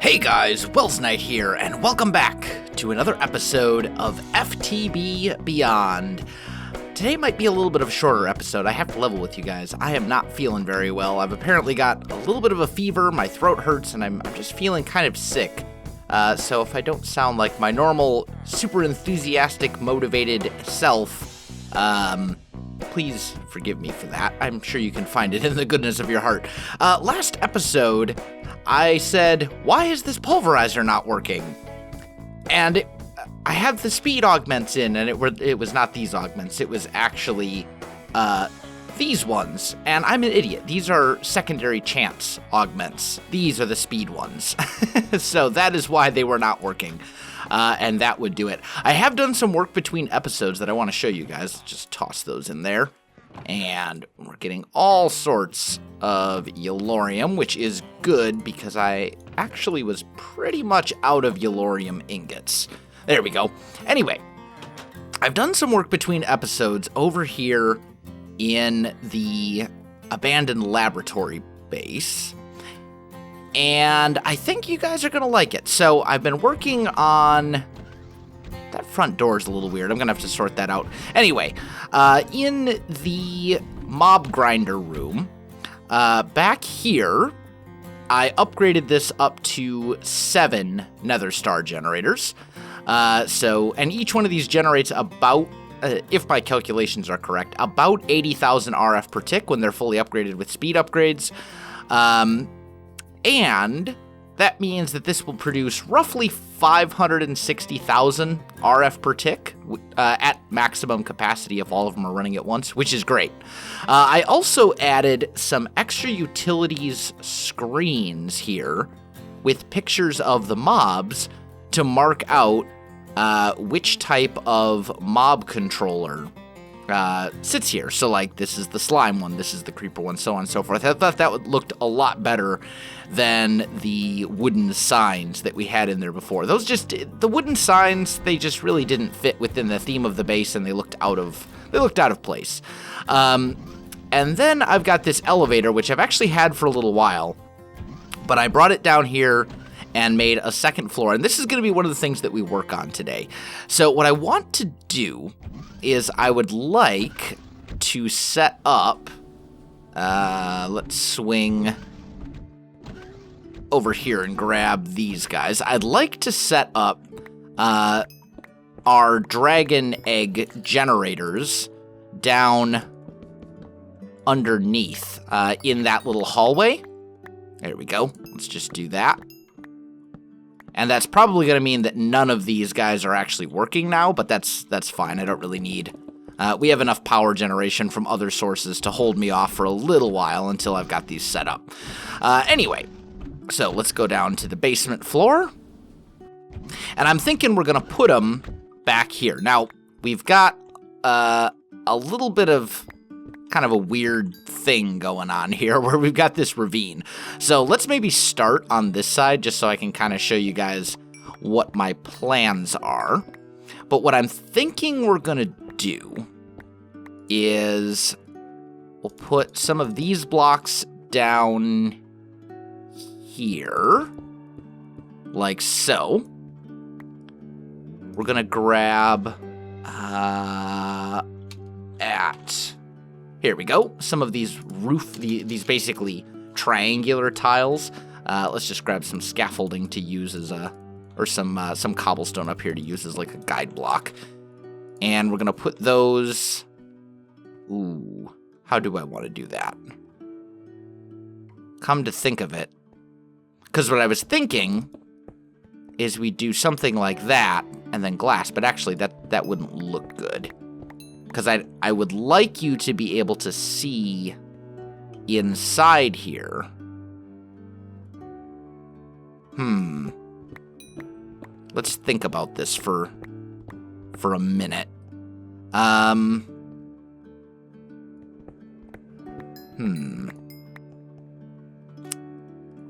Hey guys, Welsknight here, and welcome back to another episode of FTB Beyond. Today might be a little bit of a shorter episode. I have to level with you guys. I am not feeling very well. I've apparently got a little bit of a fever, my throat hurts, and I'm just feeling kind of sick. So if I don't sound like my normal, super enthusiastic, motivated self, please forgive me for that. I'm sure you can find it in the goodness of your heart. Last episode, I said, why is this pulverizer not working? And I have the speed augments in, and it was not these augments. It was actually these ones. And I'm an idiot. These are secondary chance augments. These are the speed ones. So that is why they were not working. And that would do it. I have done some work between episodes that I want to show you guys. Just toss those in there. And we're getting all sorts of yellorium, which is good because I actually was pretty much out of yellorium ingots. There we go. Anyway, I've done some work between episodes over here in the abandoned laboratory base, and I think you guys are going to like it. So I've been working on... That front door is a little weird. I'm going to have to sort that out. Anyway, in the mob grinder room, back here, I upgraded this up to 7 nether star generators. And each one of these generates about, if my calculations are correct, about 80,000 RF per tick when they're fully upgraded with speed upgrades. And that means that this will produce roughly 560,000 RF per tick at maximum capacity if all of them are running at once, which is great. I also added some extra utilities screens here with pictures of the mobs to mark out which type of mob controller sits here. So, like, this is the slime one, this is the creeper one, so on and so forth. I thought that looked a lot better than the wooden signs that we had in there before. The wooden signs, they just really didn't fit within the theme of the base, and they looked out of place. And then I've got this elevator, which I've actually had for a little while, but I brought it down here and made a second floor, and this is going to be one of the things that we work on today. So what I want to do is I would like to set up, let's swing over here and grab these guys. I'd like to set up our dragon egg generators down underneath in that little hallway. There we go. Let's just do that. And that's probably going to mean that none of these guys are actually working now, but that's fine. I don't really need... we have enough power generation from other sources to hold me off for a little while until I've got these set up. Anyway, so let's go down to the basement floor. And I'm thinking we're going to put them back here. Now, we've got a little bit of kind of a weird thing going on here where we've got this ravine. So let's maybe start on this side just so I can kind of show you guys what my plans are. But what I'm thinking we're going to do is we'll put some of these blocks down here, like so. We're going to grab here we go. Some of these these basically triangular tiles. Let's just grab some scaffolding to use as or some cobblestone up here to use as like a guide block. And we're gonna put those. Ooh, how do I want to do that? Come to think of it, because what I was thinking is we do something like that and then glass, but actually that wouldn't look good. Because I would like you to be able to see inside here. Let's think about this for a minute. If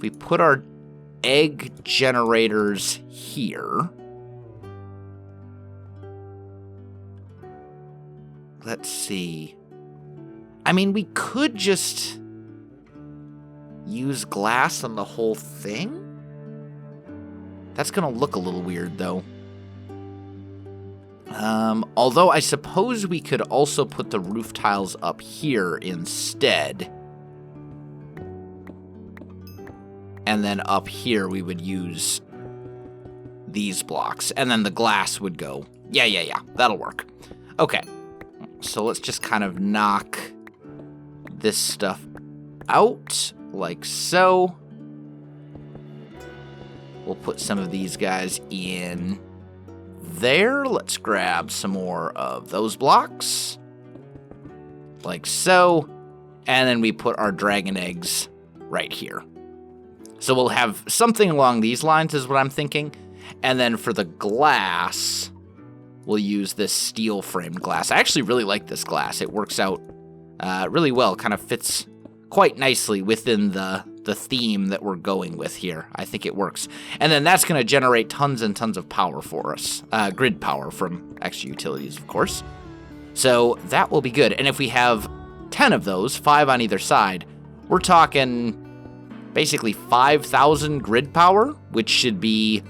we put our egg generators here... Let's see. I mean, we could just use glass on the whole thing? That's going to look a little weird, though. Although I suppose we could also put the roof tiles up here instead. And then up here we would use these blocks. And then the glass would go. Yeah. That'll work. Okay. So let's just kind of knock this stuff out like so. We'll put some of these guys in there. Let's grab some more of those blocks. Like so. And then we put our dragon eggs right here. So we'll have something along these lines is what I'm thinking. And then for the glass, we'll use this steel framed glass. I actually really like this glass. It works out really well. Kind of fits quite nicely within the theme that we're going with here. I think it works. And then that's going to generate tons and tons of power for us. Grid power from extra utilities, of course. So that will be good. And if we have 10 of those, 5 on either side, we're talking basically 5,000 grid power, which should be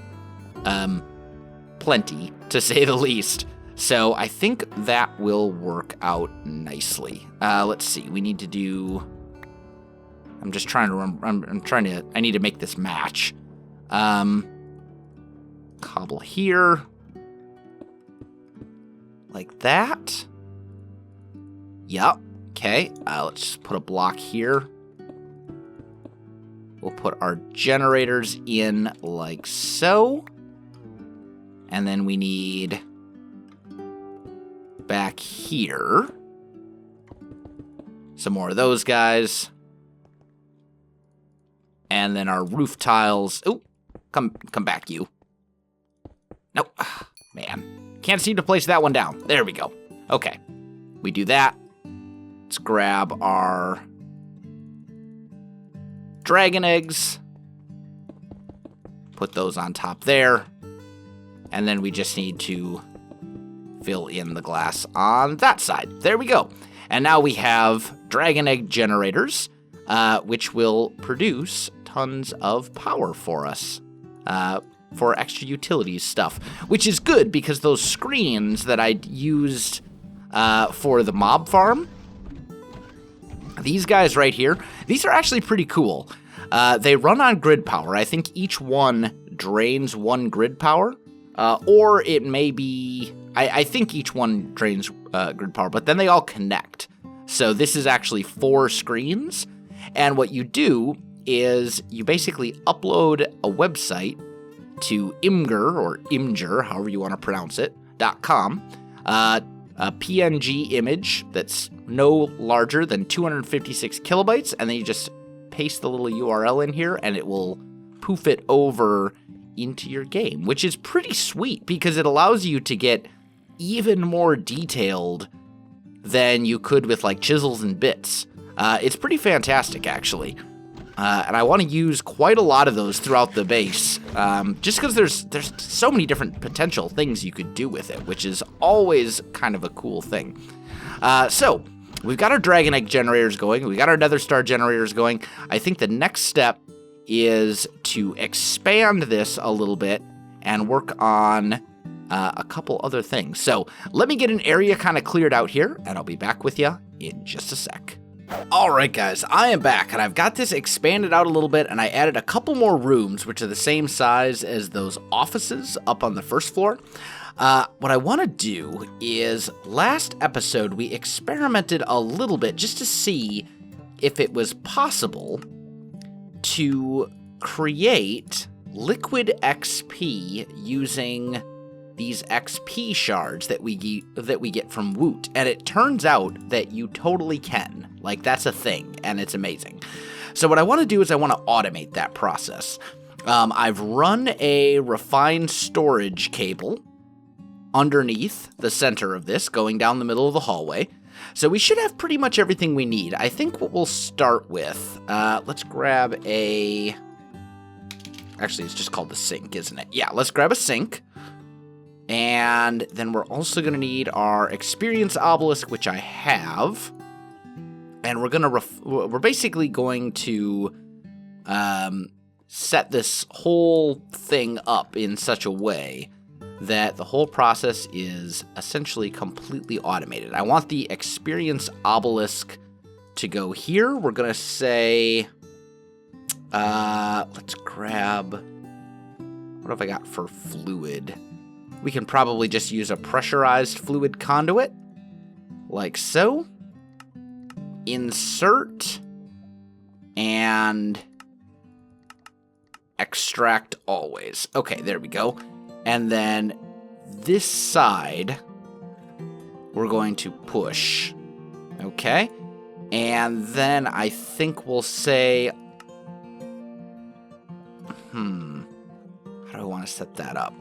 plenty, to say the least. So I think that will work out nicely. Let's see. We need to do... I'm just trying to remember. I need to make this match. Cobble here. Like that. Yep. Okay. Let's just put a block here. We'll put our generators in like so. And then we need back here some more of those guys. And then our roof tiles. Oh, come back, you. Nope. Man. Can't seem to place that one down. There we go. Okay. We do that. Let's grab our dragon eggs. Put those on top there. And then we just need to fill in the glass on that side. There we go. And now we have dragon egg generators, which will produce tons of power for us for extra utilities stuff, which is good because those screens that I used for the mob farm, these guys right here, these are actually pretty cool. They run on grid power. I think each one drains 1 grid power, or it may be, I think each one drains grid power, but then they all connect. So this is actually 4 screens, and what you do is you basically upload a website to Imgur, or Imgur, however you want to pronounce it, .com, a PNG image that's no larger than 256 kilobytes, and then you just paste the little URL in here, and it will poof it over into your game, which is pretty sweet because it allows you to get even more detailed than you could with like chisels and bits. It's pretty fantastic, actually. And I want to use quite a lot of those throughout the base, just because there's so many different potential things you could do with it, which is always kind of a cool thing. So we've got our dragon egg generators going. We got our nether star generators going. I think the next step is to expand this a little bit and work on a couple other things. So let me get an area kind of cleared out here, and I'll be back with you in just a sec. Alright guys, I am back, and I've got this expanded out a little bit, and I added a couple more rooms, which are the same size as those offices up on the first floor. What I want to do is, last episode we experimented a little bit just to see if it was possible to create liquid XP using these XP shards that we get from Woot, and it turns out that you totally can. Like, that's a thing, and it's amazing. So what I want to do is I want to automate that process. I've run a refined storage cable underneath the center of this, going down the middle of the hallway. So we should have pretty much everything we need. I think what we'll start with, let's grab a... Actually, it's just called the sink, isn't it? Yeah, let's grab a sink. And then we're also going to need our experience obelisk, which I have. And we're basically going to set this whole thing up in such a way that the whole process is essentially completely automated. I want the experience obelisk to go here. We're going to say, let's grab, what have I got for fluid? We can probably just use a pressurized fluid conduit, like so. Insert, and extract always. Okay, there we go. And then this side, we're going to push. Okay. And then I think we'll say, how do I want to set that up?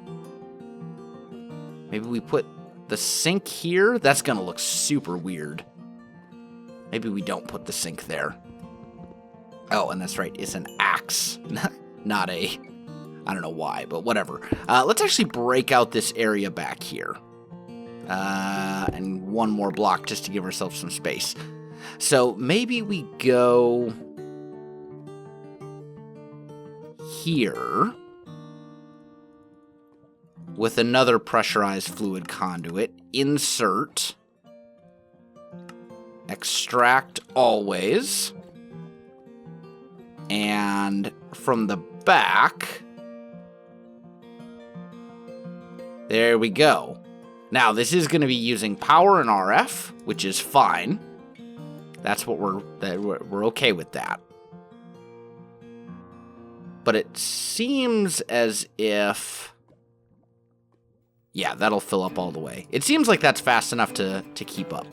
Maybe we put the sink here. That's going to look super weird. Maybe we don't put the sink there. Oh, and that's right. It's an axe, not a... I don't know why, but whatever. Let's actually break out this area back here. And one more block just to give ourselves some space. So maybe we go here with another pressurized fluid conduit. Insert. Extract always. And from the back... There we go. Now, this is going to be using power and RF, which is fine. That's what we're okay with that. But it seems as if... Yeah, that'll fill up all the way. It seems like that's fast enough to keep up.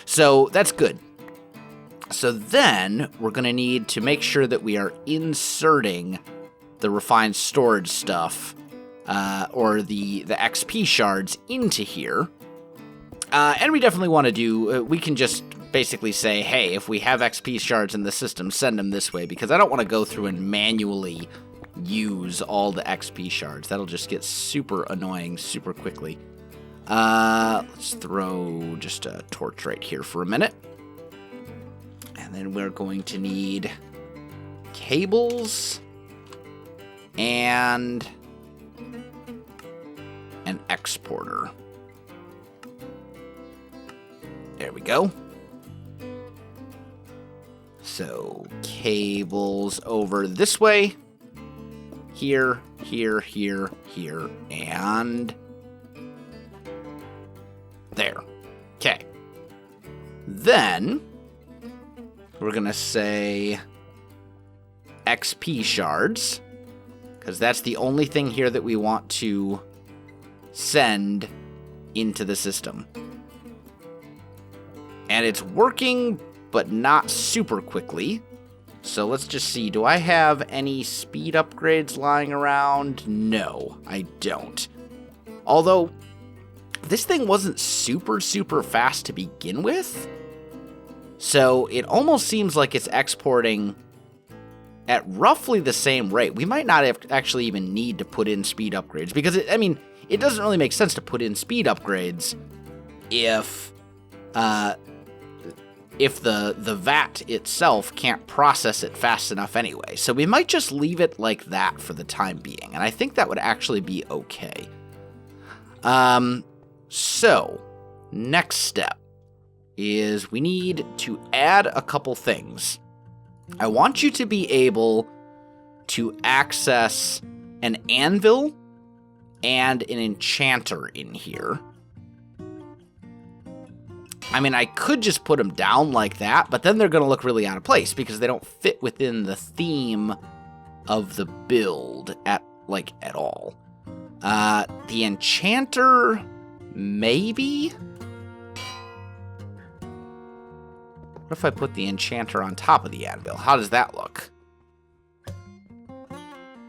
So that's good. So then we're going to need to make sure that we are inserting the refined storage stuff or the XP shards into here. And we definitely want to do, we can just basically say, hey, if we have XP shards in the system, send them this way, because I don't want to go through and manually use all the XP shards. That'll just get super annoying super quickly. Let's throw just a torch right here for a minute. And then we're going to need cables and an exporter. There we go. So cables over this way. Here, here, here, here, and there. Okay. Then we're going to say XP shards, because that's the only thing here that we want to send into the system. And it's working, but not super quickly. So let's just see. Do I have any speed upgrades lying around? No, I don't. Although, this thing wasn't super fast to begin with. So it almost seems like it's exporting at roughly the same rate. We might not have actually even need to put in speed upgrades, because, it doesn't really make sense to put in speed upgrades if the VAT itself can't process it fast enough anyway. So we might just leave it like that for the time being, and I think that would actually be okay. So, next step is we need to add a couple things. I want you to be able to access an anvil and an enchanter in here. I could just put them down like that, but then they're going to look really out of place because they don't fit within the theme of the build at all. The enchanter, maybe? What if I put the enchanter on top of the anvil? How does that look?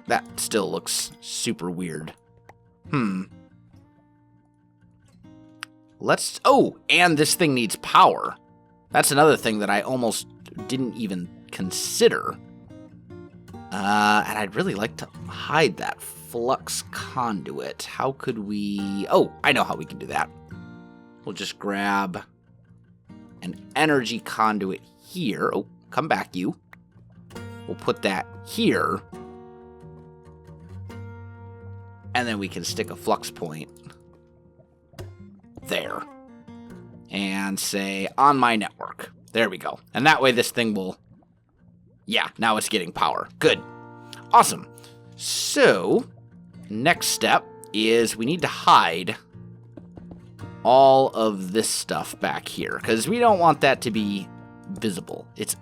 That still looks super weird. And this thing needs power. That's another thing that I almost didn't even consider. And I'd really like to hide that flux conduit. How could we... Oh, I know how we can do that. We'll just grab an energy conduit here. Oh, come back, you. We'll put that here. And then we can stick a flux point there. And say, on my network. There we go. And that way this thing will... Yeah, now it's getting power. Good. Awesome. So, next step is we need to hide all of this stuff back here, because we don't want that to be visible. It's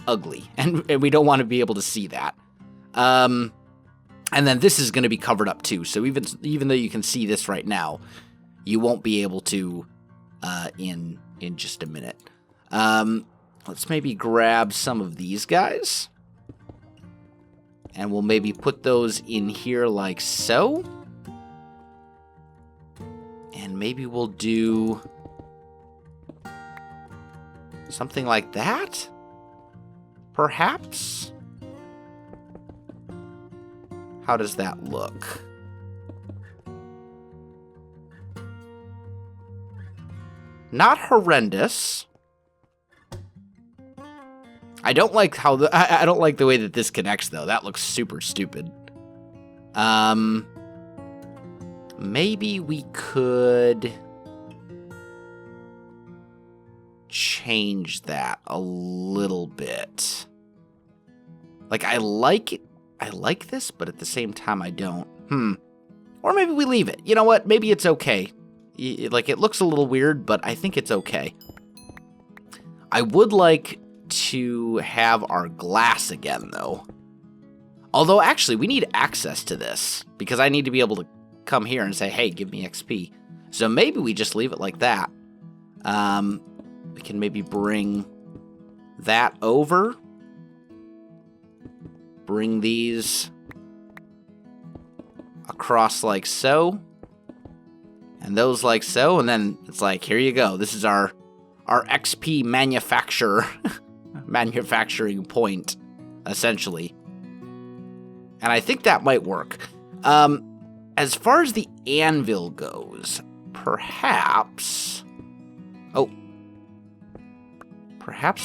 ugly, and we don't want to be able to see that. And then this is going to be covered up too, so even though you can see this right now, you won't be able to in just a minute. Let's maybe grab some of these guys, and we'll maybe put those in here like so. And maybe we'll do something like that, perhaps? How does that look? Not horrendous. I don't like how I don't like the way that this connects though. That looks super stupid. Maybe we could change that a little bit. Like I like this, but at the same time I don't. Or maybe we leave it. You know what? Maybe it's okay. Like it looks a little weird, but I think it's okay. I would like to have our glass again though. Although actually we need access to this because I need to be able to come here and say, hey, give me XP. So maybe we just leave it like that. We can maybe bring that over. Bring these across like so. And those like so. And then it's like, here you go. This is our XP manufacturing point, essentially. And I think that might work. As far as the anvil goes, perhaps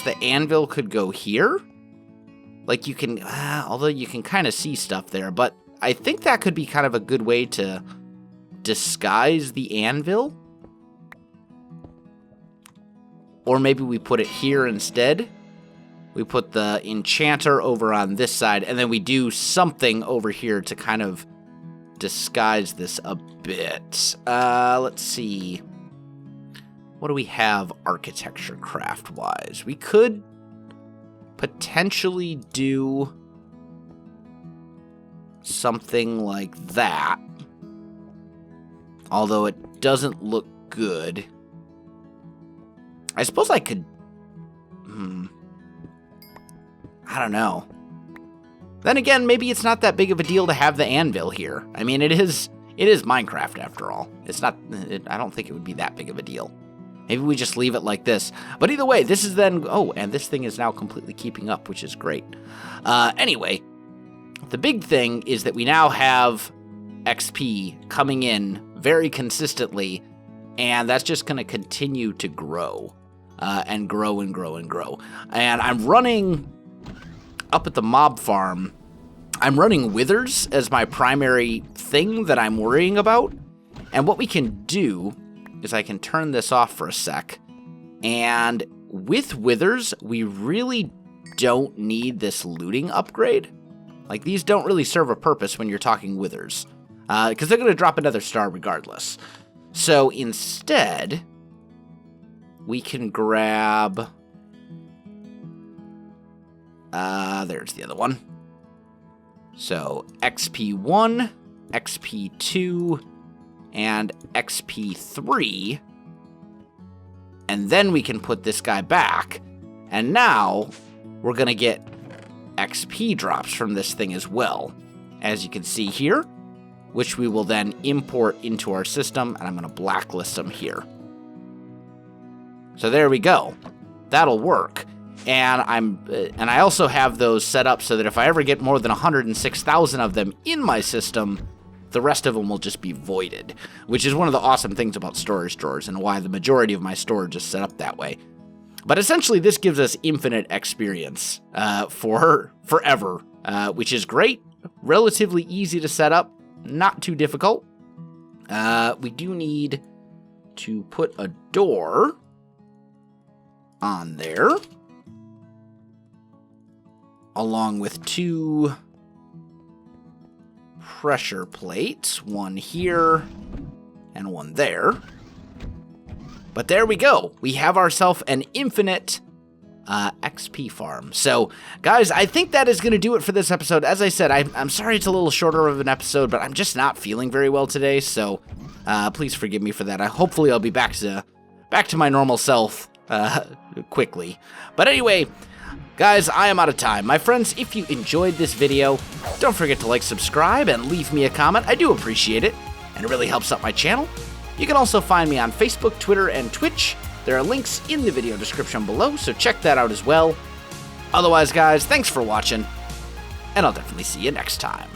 the anvil could go here? Like you can, although you can kind of see stuff there, but I think that could be kind of a good way to disguise the anvil. Or maybe we put it here instead. We put the enchanter over on this side, and then we do something over here to kind of disguise this a bit. Let's see. What do we have architecture craft-wise? We could potentially do something like that. Although it doesn't look good. I suppose I could... I don't know. Then again, maybe it's not that big of a deal to have the anvil here. I mean, it is Minecraft after all. It's not, I don't think it would be that big of a deal. Maybe we just leave it like this. But either way, this is then, and this thing is now completely keeping up, which is great. Anyway, the big thing is that we now have XP coming in very consistently, and that's just going to continue to grow, and grow and grow and grow. And I'm running... Up at the mob farm, I'm running withers as my primary thing that I'm worrying about. And what we can do is I can turn this off for a sec. And with withers, we really don't need this looting upgrade. Like, these don't really serve a purpose when you're talking withers. Because they're going to drop another star regardless. So instead, we can grab... there's the other one. So XP1, XP2, and XP3. And then we can put this guy back. And now we're going to get XP drops from this thing as well. As you can see here, which we will then import into our system. And I'm going to blacklist them here. So there we go. That'll work. And I also have those set up so that if I ever get more than 106,000 of them in my system, the rest of them will just be voided, which is one of the awesome things about storage drawers and why the majority of my storage is set up that way. But essentially, this gives us infinite experience for forever, which is great, relatively easy to set up, not too difficult. We do need to put a door on there, along with 2 pressure plates, one here and one there. But there we go. We have ourselves an infinite XP farm. So, guys, I think that is going to do it for this episode. As I said, I'm sorry it's a little shorter of an episode, but I'm just not feeling very well today, so please forgive me for that. Hopefully I'll be back to my normal self quickly. But anyway, guys, I am out of time. My friends, if you enjoyed this video, don't forget to like, subscribe, and leave me a comment. I do appreciate it, and it really helps out my channel. You can also find me on Facebook, Twitter, and Twitch. There are links in the video description below, so check that out as well. Otherwise, guys, thanks for watching, and I'll definitely see you next time.